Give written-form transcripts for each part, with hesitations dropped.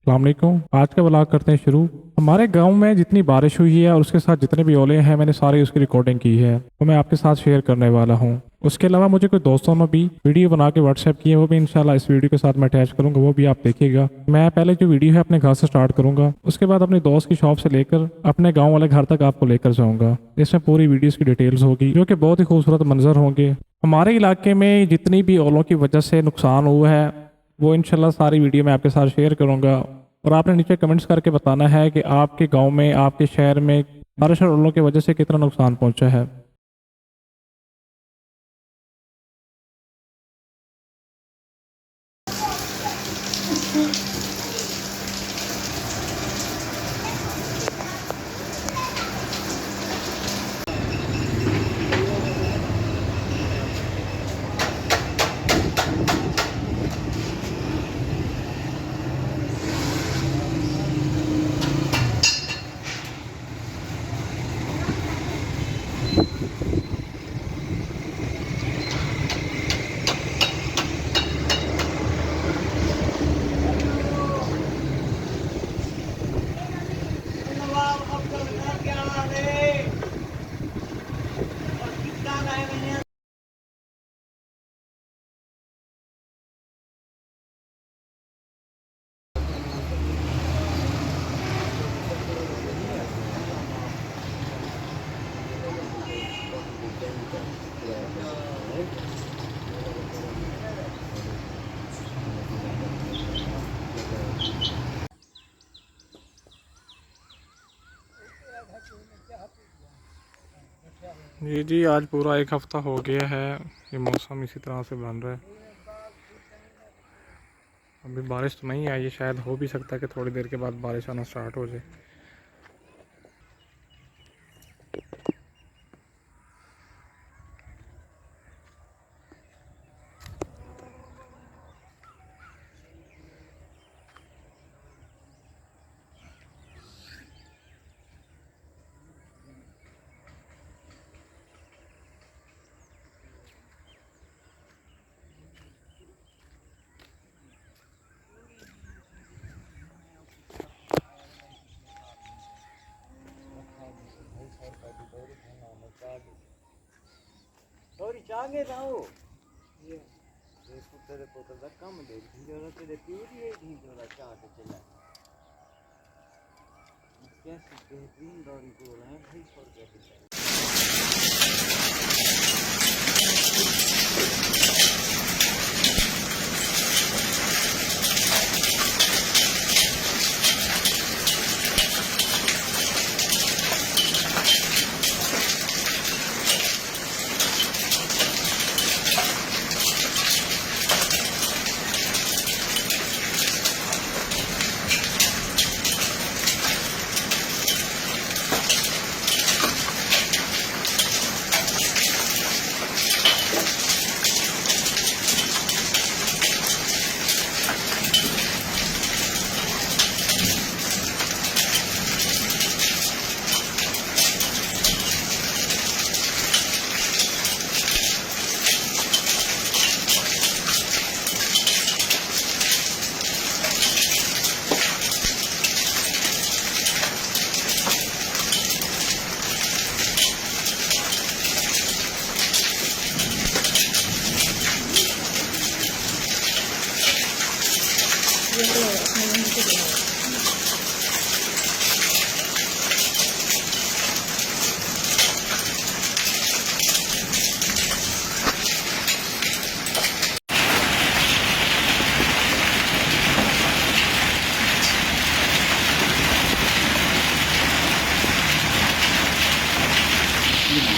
अस्सलाम वालेकुम। आज का व्लॉग करते हैं शुरू। हमारे गांव में जितनी बारिश हुई है और उसके साथ जितने भी ओले हैं मैंने सारी उसकी रिकॉर्डिंग की है, तो मैं आपके साथ शेयर करने वाला हूं। उसके अलावा मुझे कुछ दोस्तों ने भी वीडियो बना के व्हाट्सएप की है, वो भी इंशाल्लाह इस वीडियो के साथ मैं अटैच करूंगा, वो भी आप देखिएगा। मैं पहले जो वीडियो है अपने घर से स्टार्ट करूंगा, उसके बाद अपने दोस्त की शॉप से लेकर अपने गाँव वाले घर तक आपको लेकर जाऊंगा। इसमें पूरी वीडियो की डिटेल्स होगी, जो कि बहुत ही खूबसूरत मंजर होंगे। हमारे इलाके में जितनी भी ओलों की वजह से नुकसान हुआ है वो इंशाल्लाह सारी वीडियो में आपके साथ शेयर करूंगा। और आपने नीचे कमेंट्स करके बताना है कि आपके गांव में, आपके शहर में बारिश और ओलों की वजह से कितना नुकसान पहुंचा है। जी, आज पूरा एक हफ्ता हो गया है, ये मौसम इसी तरह से बन रहा है। अभी बारिश तो नहीं आई है, शायद हो भी सकता है कि थोड़ी देर के बाद बारिश आना स्टार्ट हो जाए। Sorry, चांगे जाओ ये कुत्ते दे पुत्र दा कम दे ढिंजोरा ते पीरी है ढिंजोरा चाट चला कैसे बेहतरीन दौड़ी गोल है भाई छोड़ के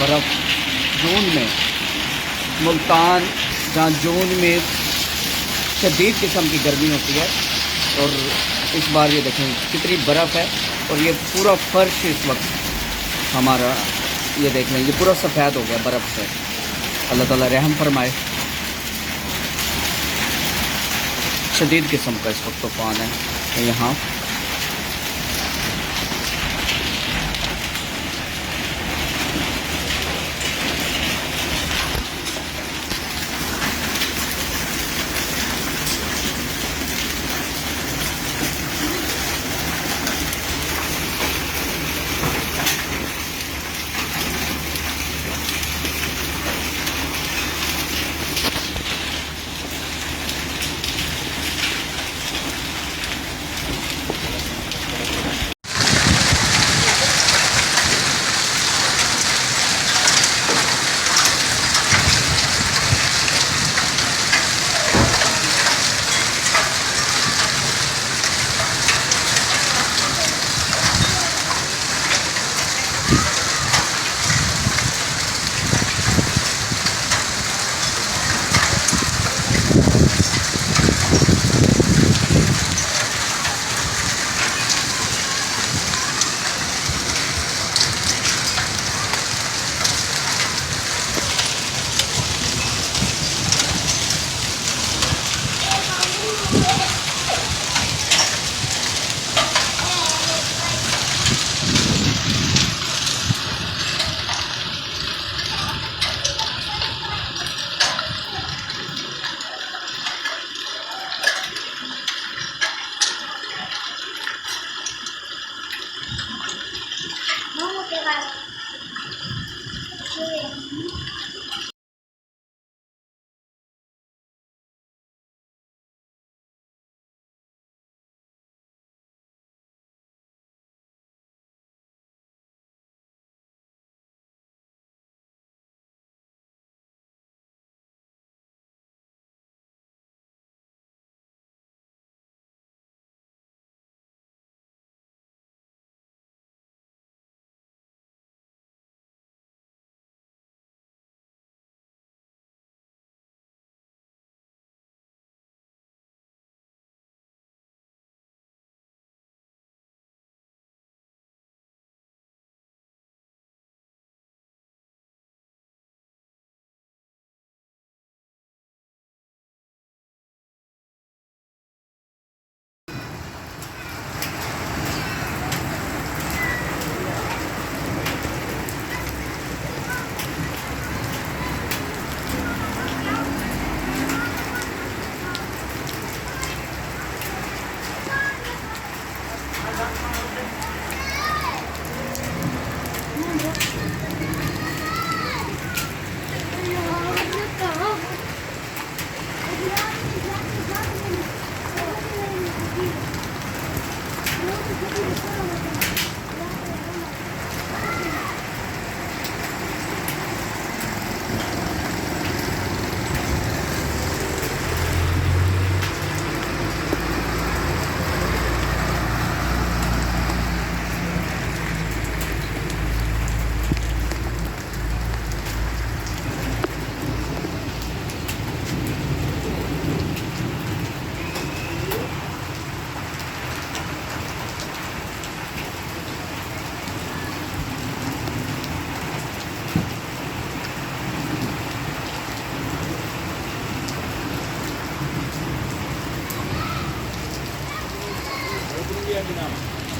बर्फ़ जून में मुल्तान जहाँ जून में शदीद किस्म की गर्मी होती है, और इस बार ये देखें कितनी बर्फ़ है। और ये पूरा फर्श इस वक्त हमारा, ये देख लें, ये पूरा सफ़ेद हो गया बर्फ़ से। अल्लाह ताला रहम फरमाए। शदीद किस्म का इस वक्त तूफ़ान है यहाँ।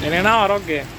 Elena Arogge.